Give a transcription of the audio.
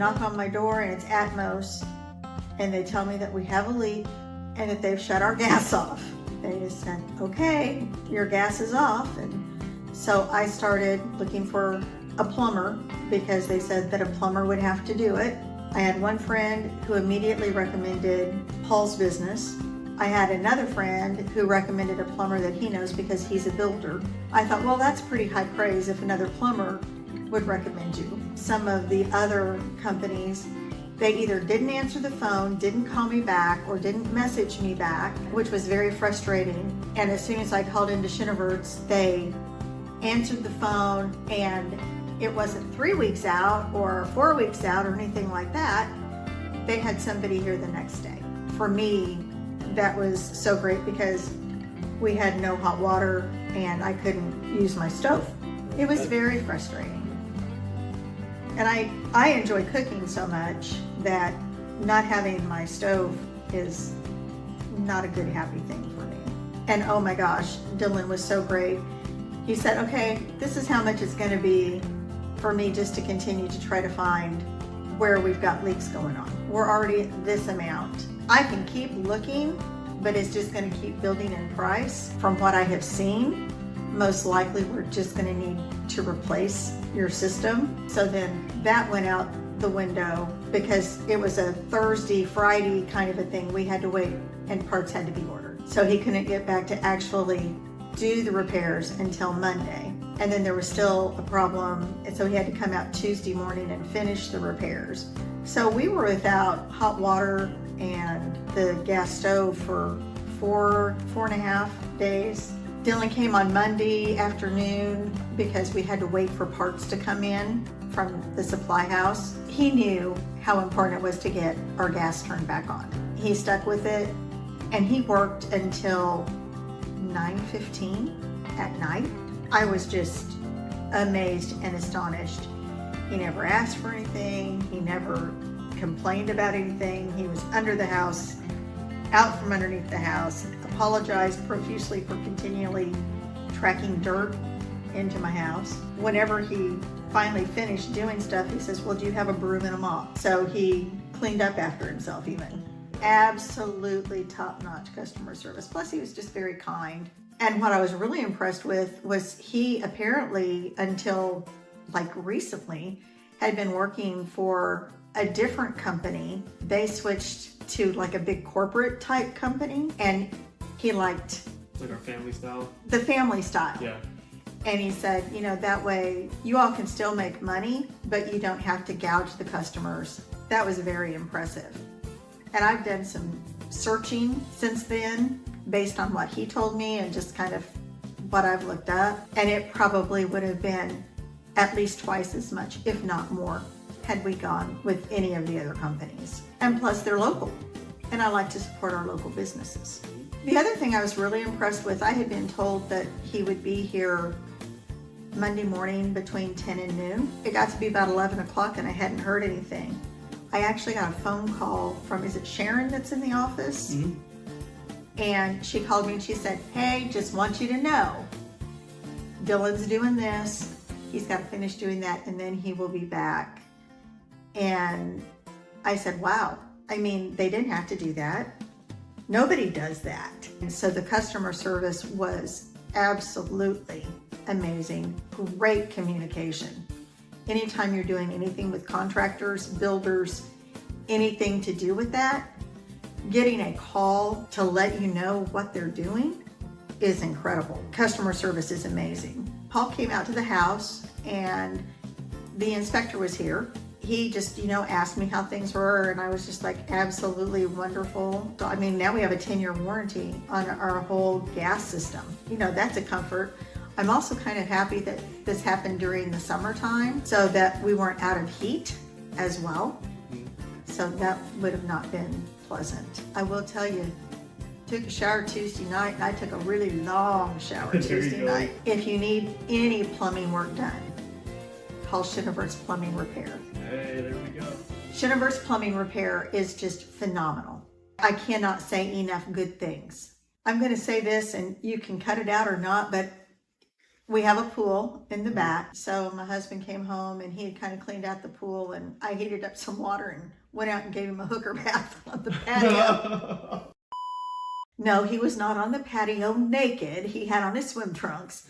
knock on my door and it's Atmos, and they tell me that we have a leak and that they've shut our gas off. They just said, okay, your gas is off. And so I started looking for a plumber because they said that a plumber would have to do it. I had one friend who immediately recommended Paul's business. I had another friend who recommended a plumber that he knows because he's a builder. I thought, well, that's pretty high praise if another plumber would recommend you. Some of the other companies, they either didn't answer the phone, didn't call me back, or didn't message me back, which was very frustrating. And as soon as I called into Chenevert's, they answered the phone, and it wasn't 3 weeks out or 4 weeks out or anything like that. They had somebody here the next day. For me, that was so great because we had no hot water and I couldn't use my stove. It was very frustrating. And I enjoy cooking so much that not having my stove is not a good, happy thing for me. And oh my gosh, Dylan was so great. He said, okay, this is how much it's going to be for me just to continue to try to find where we've got leaks going on. We're already at this amount. I can keep looking, but it's just going to keep building in price. From what I have seen, most likely we're just going to need to replace your system. So then that went out the window because it was a Thursday, Friday kind of a thing. We had to wait and parts had to be ordered. So he couldn't get back to actually do the repairs until Monday. And then there was still a problem, and so he had to come out Tuesday morning and finish the repairs. So we were without hot water and the gas stove for four and a half days. Dylan came on Monday afternoon because we had to wait for parts to come in from the supply house. He knew how important it was to get our gas turned back on. He stuck with it, and he worked until 9:15 at night. I was just amazed and astonished. He never asked for anything. He never complained about anything. He was under the house, out from underneath the house, apologized profusely for continually tracking dirt into my house. Whenever he finally finished doing stuff, he says, well, do you have a broom and a mop? So he cleaned up after himself even. Absolutely top-notch customer service. Plus he was just very kind. And what I was really impressed with was he apparently, until like recently, had been working for a different company. They switched to like a big corporate type company, and he liked like our family style. The family style. Yeah. And he said, you know, that way you all can still make money, but you don't have to gouge the customers. That was very impressive. And I've done some searching since then based on what he told me and just kind of what I've looked up. And it probably would have been at least twice as much, if not more, had we gone with any of the other companies. And plus they're local, and I like to support our local businesses. The other thing I was really impressed with, I had been told that he would be here Monday morning between 10 and noon. It got to be about 11 o'clock and I hadn't heard anything. I actually got a phone call from, is it Sharon that's in the office? Mm-hmm. And she called me and she said, hey, just want you to know, Dylan's doing this. He's got to finish doing that and then he will be back. And I said, wow. I mean, they didn't have to do that. Nobody does that. And so the customer service was absolutely amazing. Great communication. Anytime you're doing anything with contractors, builders, anything to do with that, getting a call to let you know what they're doing is incredible. Customer service is amazing. Paul came out to the house and the inspector was here. He just, asked me how things were, and I was just like, absolutely wonderful. So, I mean, now we have a 10-year warranty on our whole gas system. That's a comfort. I'm also kind of happy that this happened during the summertime so that we weren't out of heat as well. So that would have not been pleasant. I will tell you, took a shower Tuesday night, and I took a really long shower Tuesday night. If you need any plumbing work done, call Chenevert's Plumbing Repair. Hey, there we go. Chenevert's Plumbing Repair is just phenomenal. I cannot say enough good things. I'm going to say this, and you can cut it out or not, but We have a pool in the back. So my husband came home and he had kind of cleaned out the pool, and I heated up some water and went out and gave him a hooker bath on the patio. No, he was not on the patio naked. He had on his swim trunks.